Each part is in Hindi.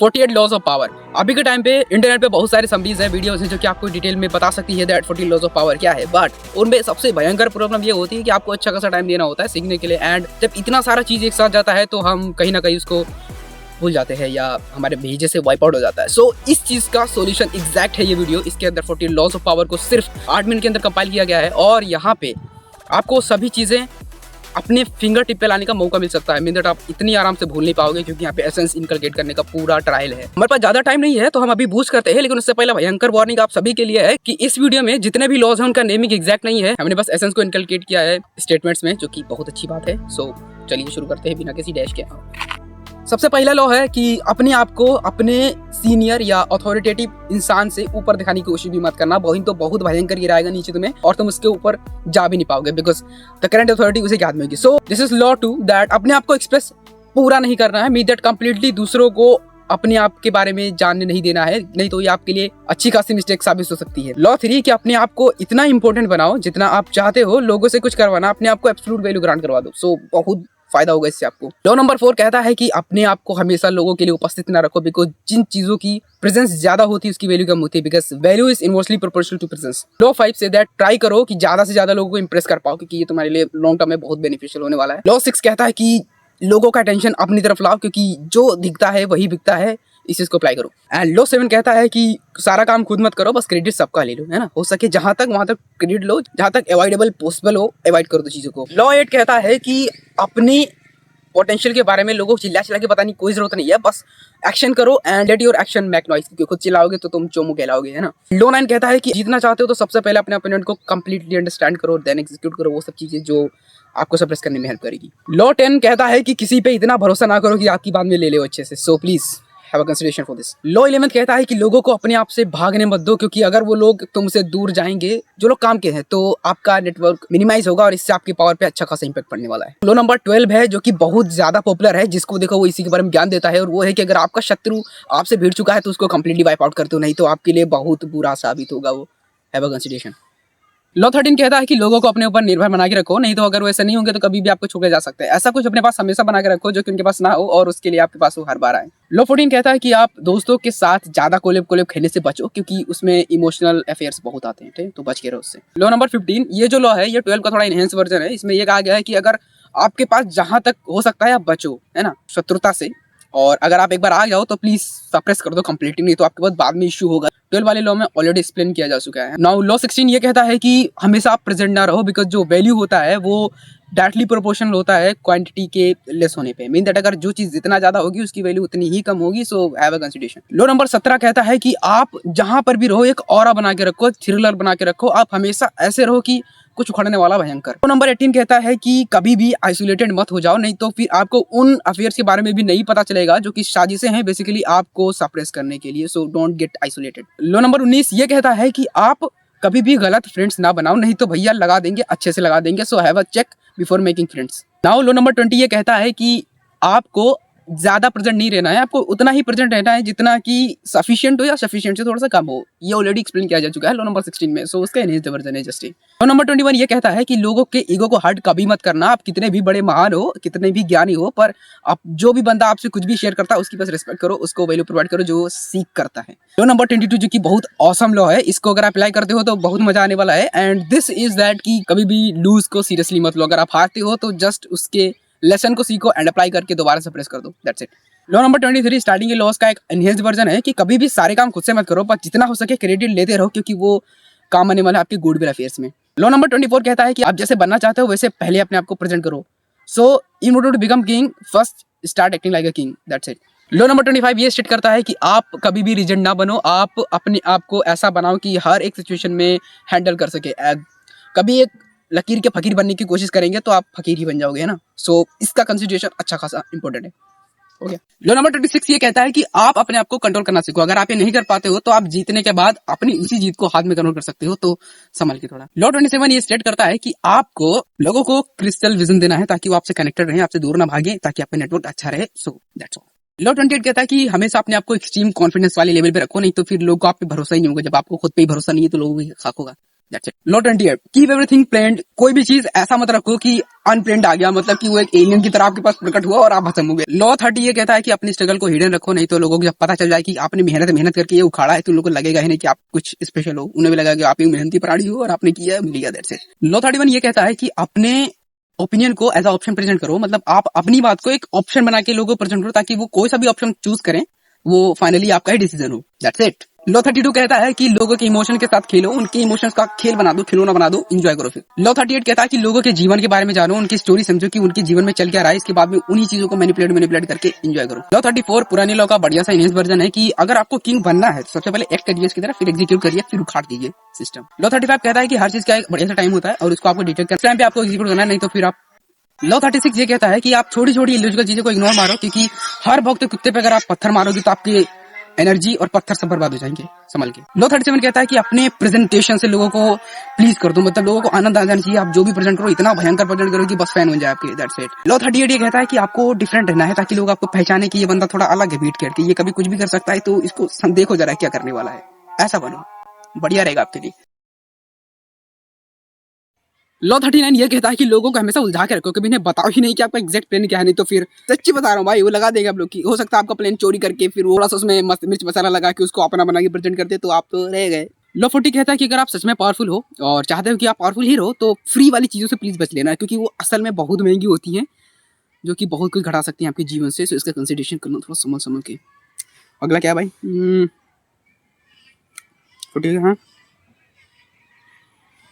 48 लॉज ऑफ पावर। अभी के टाइम पे इंटरनेट पे बहुत सारे समरीज है, वीडियोस हैं जो कि आपको डिटेल में बता सकती है दैट 48 लॉज ऑफ पावर क्या है, बट उनमें सबसे भयंकर प्रॉब्लम ये होती है कि आपको अच्छा खासा टाइम देना होता है सीखने के लिए, एंड जब इतना सारा चीज एक साथ जाता है तो हम कहीं ना कहीं उसको भूल जाते हैं या हमारे भेजे से वाइप आउट हो जाता है। सो इस चीज का सॉल्यूशन एग्जैक्ट है ये वीडियो। इसके अंदर 48 लॉज ऑफ पावर को सिर्फ 8 मिनट के अंदर कंपाइल किया गया है और यहाँ पे आपको सभी चीजें अपने फिंगर टिप पे लाने का मौका मिल सकता है। मीन दैट आप इतनी आराम से भूल नहीं पाओगे क्योंकि यहाँ पे एसेंस इनकलकेट करने का पूरा ट्रायल है। हमारे पास ज्यादा टाइम नहीं है तो हम अभी बूस्ट करते हैं, लेकिन उससे पहले भयंकर वार्निंग आप सभी के लिए है कि इस वीडियो में जितने भी लॉज हैं उनका नेमिंग एग्जैक्ट नहीं है। हमने बस एसेंस को इनकलकेट किया है स्टेटमेंट्स में, जो कि बहुत अच्छी बात है। सो चलिए शुरू करते हैं बिना किसी डैश के। सबसे पहला लॉ है कि अपने आप को अपने सीनियर या अथॉरिटेटिव इंसान से ऊपर दिखाने की कोशिश भी मत करना, तो बहुत भयंकर गिराएगा नीचे तुम्हें और तुम उसके ऊपर जा भी नहीं पाओगे बिकॉज द करंट अथॉरिटी उसे याद में होगी। So this is law 2 that अपने आप को एक्सप्रेस पूरा नहीं करना है, मीन दैट कंप्लीटली दूसरों को अपने आप के बारे में जानने नहीं देना है, नहीं तो ये आपके लिए अच्छी खासी मिस्टेक साबित हो सकती है। लॉ 3 कि अपने आप को इतना इंपॉर्टेंट बनाओ जितना आप चाहते हो लोगों से कुछ करवाना, अपने आप को एब्सोल्यूट वैल्यू ग्रांट करवा दो। सो बहुत फायदा होगा इससे आपको। लॉ नंबर 4 कहता है कि अपने आप को हमेशा लोगों के लिए उपस्थित ना रखो, बिकॉज जिन चीजों की प्रेजेंस ज्यादा होती है उसकी वैल्यू कम होती है, because value is inversely proportional to presence. Law 5 से दैट ट्राई करो कि ज्यादा से ज्यादा लोगों को इंप्रेस कर पाओ, क्योंकि ये तुम्हारे लिए लॉन्ग टर्म में बहुत बेनिफिशियल होने वाला है। लॉ 6 कहता है कि लोगों का अटेंशन अपनी तरफ लाओ, क्योंकि जो दिखता है वही बिकता है, इस चीज को अप्लाई करो। एंड लॉ 7 कहता है कि सारा काम खुद मत करो, बस क्रेडिट सबका ले लो, है ना। हो सके जहां तक वहां तक क्रेडिट लो, जहां तक अवॉइडेबल पॉसिबल हो अवॉइड करो दो चीजों को। लॉ 8 कहता है कि अपनी पोटेंशियल के बारे में लोगों को चिल्ला चिल्ला के बताने की कोई जरूरत नहीं है, बस एक्शन करो and let your action make noise, क्योंकि खुद चिल्लाओगे तो तुम चोमू कहलाओगे, है ना। लॉ 9 कहता है कि जीतना चाहते हो तो सबसे पहले अपने ओपोनेंट को कंप्लीटली अंडरस्टैंड करो, देन एग्जीक्यूट करो वो सब चीजें जो आपको सप्रेस करने में हेल्प करेगी। लॉ 10 कहता है कि किसी पे इतना भरोसा ना करो कि आपकी बात में ले ले अच्छे से, so please have a consideration for this. Law 11 कहता है कि लोगों को अपने आप से भागने मत दो, क्योंकि अगर वो लोग तुमसे दूर जाएंगे जो लोग काम के हैं तो आपका नेटवर्क मिनिमाइज होगा और इससे आपकी पावर पे अच्छा खासा इंपैक्ट पड़ने वाला है। लॉ नंबर 12 है जो कि बहुत ज्यादा पॉपुलर है, जिसको देखो वो इसी के बारे में ज्ञान देता है, और वो है कि अगर आपका शत्रु आपसे भिड़ चुका है तो उसको कंप्लीटली वाइप आउट कर दो, नहीं तो आपके लिए बहुत बुरा साबित होगा वो। Have a consideration. लॉ 13 कहता है कि लोगों को अपने ऊपर निर्भर बना के रखो, नहीं तो अगर वो ऐसा नहीं होंगे तो कभी भी आपको छोड़ जा सकते हैं। ऐसा कुछ अपने पास हमेशा बना के रखो जो कि उनके पास ना हो और उसके लिए आपके पास वो हर बार आए। लॉ 14 कहता है कि आप दोस्तों के साथ ज्यादा कोलेब खेलने से बचो, क्योंकि उसमें इमोशनल अफेयर्स बहुत आते हैं, ठीक, तो बच के रहो उससे। लॉ नंबर 15 ये जो लॉ है ये 12 का थोड़ा इनहेंस वर्जन है। इसमें ये कहा गया है कि अगर आपके पास जहां तक हो सकता है आप बचो, है ना, शत्रुता से, और अगर आप एक बार आ जाओ तो प्लीज सप्रेस कर दो कंप्लीटली, नहीं तो आपके पास बाद में इश्यू होगा। 12 वाले लॉ में ऑलरेडी एक्सप्लेन किया जा चुका है। नाउ लॉ 16 ये कहता है कि हमेशा आप प्रेजेंट ना रहो, बिकॉज जो वैल्यू होता है वो डायरेक्टली प्रोपोर्शनल होता है क्वांटिटी के लेस होने पे। मीन दैट अगर जो चीज जितना ज्यादा होगी उसकी वैल्यू उतनी ही कम होगी। सो have a consideration. Law number 17 कहता है कि आप जहां पर भी रहो एक ऑरा बना के रखो, थ्रिलर बना के रखो, आप हमेशा ऐसे रहो कि कुछ उखड़ने वाला भयंकर। लॉ नंबर 18 कहता है कि कभी भी आइसोलेटेड मत हो जाओ, नहीं तो फिर आपको उन अफेयर्स के बारे में भी नहीं पता चलेगा जो कि साजिशें हैं बेसिकली आपको सप्रेस करने के लिए। So don't get isolated. Law number 19 ये कहता है कि आप कभी भी गलत फ्रेंड्स ना बनाओ, नहीं तो भैया लगा देंगे, अच्छे से लगा देंगे। So have a check before making friends. Now law number 20 ये कहता है कि आपको ज्यादा प्रेजेंट नहीं रहना है, आपको उतना ही प्रेजेंट रहना है जितना कि सफिशिएंट हो या सफिशिएंट से थोड़ा सा कम हो। ये ऑलरेडी एक्सप्लेन किया जा चुका है लॉ नंबर 16 में, सो उसका इनहेंस्ड वर्जन है जस्ट। लॉ नंबर 21 ये कहता है कि लोगों के ईगो को हर्ट कभी मत करना, आप कितने भी बड़े महान हो, कितने भी ज्ञानी हो, पर आप जो भी बंदा आपसे कुछ भी शेयर करता है उसकी बस रिस्पेक्ट करो, उसको वैल्यू प्रोवाइड करो जो सीख करता है। लॉ नंबर 22 जो कि बहुत ऑसम लॉ है, इसको अगर अप्लाई करते हो तो बहुत मजा आने वाला है, एंड दिस इज दैट कि कभी भी लूज को सीरियसली मत लो। अगर आप हारते हो तो जस्ट उसके लेसन को सीखो एंड अप्लाई करके दोबारा से प्रेस कर दो, that's it. Law number 23 starting के लॉस का एक एनहेंस्ड वर्जन है कि कभी भी सारे काम खुद से मत करो, पर जितना हो सके क्रेडिट लेते रहो, क्योंकि वो काम आने वाला है आपके गुडविल अफेयर्स में। लॉ नंबर 24 कहता है कि आप जैसे बनना चाहते हो वैसे पहले अपने आप को प्रेजेंट करो। So in order to become king first start acting like a king, that's it. Law number 25 ये स्टेट करता है कि आप कभी भी रिजेंट ना बनो, आप अपने आप को ऐसा बनाओ कि हर एक सिचुएशन में हैंडल कर सके। कभी एक लकीर के फकीर बनने की कोशिश करेंगे तो आप फकीर ही बन जाओगे, है ना। सो इसका कंसिडरेशन अच्छा खासा इंपॉर्टेंट है। हो गया। लॉ नंबर 26 ये कहता है कि आप अपने आप को कंट्रोल करना सीखो। अगर आप ये नहीं कर पाते हो तो आप जीतने के बाद अपनी उसी जीत को हाथ में कंट्रोल कर सकते हो, तो संभल के थोड़ा। लॉ 27 ये स्टेट करता है कि आपको लोगों को क्रिस्टल विजन देना है ताकि वो आपसे कनेक्टेड रहे, आपसे दूर ना भागे, ताकि आपका नेटवर्क अच्छा रहे। So that's all. लॉ 28 कहता है कि हमेशा अपने आप को एक्सट्रीम कॉन्फिडेंस वाले लेवल पे रखो, नहीं तो फिर लोगों को आप पे भरोसा ही नहीं होगा। जब आपको खुद पे ही भरोसा नहीं है तो लोगों को खाक होगा। That's it. Lot 28. Keep everything planned. कोई भी चीज ऐसा मत रखो कि अनप्लेन्ड आ गया, मतलब कि वो एक एलियन की तरह आपके पास प्रकट हुआ और आप खत्म हो गए। लॉ 30 ये कहता है कि अपनी स्ट्रगल को हिडन रखो, नहीं तो लोगों को जब पता चल जाए कि आपने मेहनत करके ये उखाड़ा है तो लोगों को लगेगा ही नहीं कि आप कुछ स्पेशल हो, उन्हें भी लगेगा कि आप एक मेहनती प्राणी हो और आपने किया मिल गया। That's it. लॉ 31 ये कहता है कि अपने ओपिनियन को एज अ ऑप्शन प्रेजेंट करो, मतलब आप अपनी बात को एक ऑप्शन बना के लोगों को प्रेजेंट करो ताकि वो कोई सा भी ऑप्शन चूज करें, वो फाइनली आपका ही डिसीजन हो। That's it. लॉ 32 कहता है कि लोगों के इमोशन के साथ खेलो, उनके इमोशंस का खेल बना दो, खिलौना बना दो, एंजॉय करो फिर। लॉ 38 कहता है कि लोगों के जीवन के बारे में जानो, उनकी स्टोरी समझो कि उनके जीवन में चल क्या रहा है, इसके बाद में उन्हीं चीजों को मैनिपुलेट करके एंजॉय करो। लॉ 34 पुराने लॉ का बढ़िया सा इनहेंस वर्जन है कि अगर आपको किंग बनना है सबसे पहले एक्ट करिए इसकी तरह, फिर एग्जीक्यूट करिए, फिर उखाड़ दीजिए सिस्टम। लॉ 35 कहता है कि हर चीज का एक बढ़िया सा टाइम होता है और उसको आपको डिटेक्ट करना टाइम पे आपको एग्जीक्यूट करना है, नहीं तो फिर आप। लॉ 36 ये कहता है कि आप छोटी छोटी इलॉजिकल चीजों को इग्नोर मारो, क्योंकि हर वक्त कुत्ते पे अगर आप पत्थर मारोगे तो आपकी एनर्जी और पत्थर सब बर्बाद हो जाएंगे, संभल के। लॉ 37 कहता है कि अपने प्रेजेंटेशन से लोगों को प्लीज कर दो, मतलब लोगों को आनंद आ जाना चाहिए, आप जो भी प्रेजेंट करो इतना भयंकर प्रेजेंट करो कि बस फैन बन जाए आपके। That's it. लॉ 38 ये कहता है कि आपको डिफरेंट रहना है ताकि लोग आपको पहचाने कि ये बंदा थोड़ा अलग है बीट करके, ये कभी कुछ भी कर सकता है, तो इसको देखो जरा क्या करने वाला है, ऐसा बनो, बढ़िया रहेगा आपके लिए। लॉ 39 ये कहता है कि लोगों को हमेशा उलझा के रखो, कभी इन्हें बताओ ही नहीं कि आपका एग्जैक्ट प्लान क्या है, नहीं तो फिर सच्ची बता रहा हूँ भाई वो लगा देगा आप लोग की। हो सकता है आपका प्लान चोरी करके फिर थोड़ा सा उसमें मस्त मिर्च मसाला लगा के उसको अपना बना के प्रेजेंट करते तो आप तो रह गए। लॉ 40 कहता है कि अगर आप सच में पावरफुल हो और चाहते हो कि आप पावरफुल ही रहो तो फ्री वाली चीजों से प्लीज बच लेना, क्योंकि वो असल में बहुत महंगी होती हैं, जो कि बहुत कुछ घटा सकती हैं आपके जीवन से। सो इसका कंसिडरेशन करना थोड़ा समझ के। अगला क्या है भाई? 40। हाँ,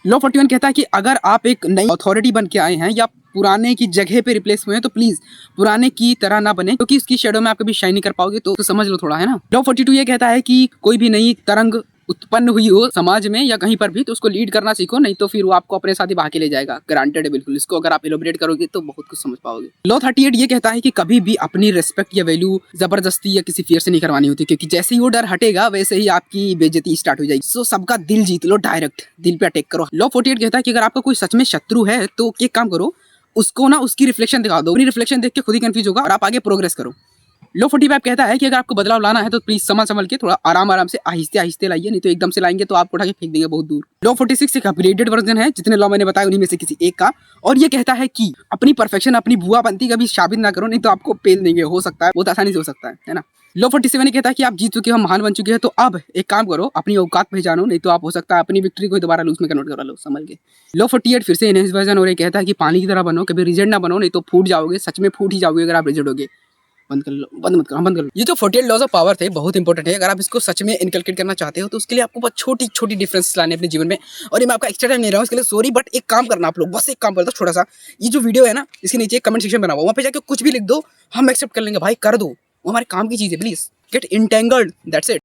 लॉ 41 कहता है कि अगर आप एक नई अथॉरिटी बन के आए हैं या पुराने की जगह पे रिप्लेस हुए हैं तो प्लीज पुराने की तरह ना बने, क्योंकि इसकी शेडो में आप कभी शाइन नहीं कर पाओगे, तो समझ लो थोड़ा, है ना। लॉ 42 ये कहता है कि कोई भी नई तरंग उत्पन्न हुई हो समाज में या कहीं पर भी तो उसको लीड करना सीखो, नहीं तो फिर वो आपको अपने साथ ही बहा के ले जाएगा, ग्रांटेड है बिल्कुल। इसको अगर आप एलोबरेट करोगे तो बहुत कुछ समझ पाओगे। लॉ 38 ये कहता है कि कभी भी अपनी रिस्पेक्ट या वैल्यू जबरदस्ती या किसी फियर से नहीं करवानी होती, क्योंकि जैसे ही वो डर हटेगा वैसे ही आपकी बेइज्जती स्टार्ट हो जाएगी। सो सबका दिल जीत लो, डायरेक्ट दिल पे अटैक करो। लॉ 48 कहता है कि अगर आपका कोई सच में शत्रु है तो एक काम करो, उसको ना उसकी रिफ्लेक्शन दिखा दो, अपनी रिफ्लेक्शन देख के खुद ही कंफ्यूज होगा और आप आगे प्रोग्रेस करो। लॉ 45 कहता है कि अगर आपको बदलाव लाना है तो प्लीज संभल के थोड़ा आराम से आहिस्ते लाइए, नहीं तो एकदम से लाएंगे तो आपको उठा के फेंक देंगे बहुत दूर। लॉ 46 एक अपग्रेडेड वर्जन है, जितने लॉ मैंने बताया उन्हीं में से किसी एक का, और ये कहता है कि अपनी परफेक्शन अपनी बुआ बनती कभी साबित ना करो, नहीं तो आपको पेल देंगे, हो सकता है बहुत आसानी से हो सकता है ना। लॉ 47 कहता है कि आप जीत चुके हो, महान बन चुके हैं, तो अब एक काम करो, अपनी औकात पहचानो, नहीं तो आप हो सकता है अपनी विक्ट्री को दोबारा लूज में कन्वर्ट करा लो, समझ के। लॉ 48 फिर से एनहेंस वर्जन और ये कहता है कि पानी की तरह बनो, कभी रिजल्ट ना बनो, नहीं तो फूट जाओगे, सच में फूट ही जाओगे अगर आप रिजल्ट होगे। बंद कर लो, बंद मत करो, बंद कर लो। ये जो 48 लॉज ऑफ पावर थे बहुत इंपॉर्टेंट है, अगर आप इसको सच में इनकलकेट करना चाहते हो तो उसके लिए आपको बहुत छोटी छोटी डिफरेंस लाने अपने जीवन में। और ये मैं आपका एक्स्ट्रा टाइम ले रहा हूँ इसके लिए सॉरी, बट एक काम करना आप लोग, बस एक काम करता छोटा सा, ये जो वीडियो है ना इसके नीचे एक कमेंट सेक्शन बना हुआ, वहाँ पे जाके कुछ भी लिख दो, हम एक्सेप्ट कर लेंगे भाई, कर दो, वो हमारे काम की चीज है, please get entangled, that's it.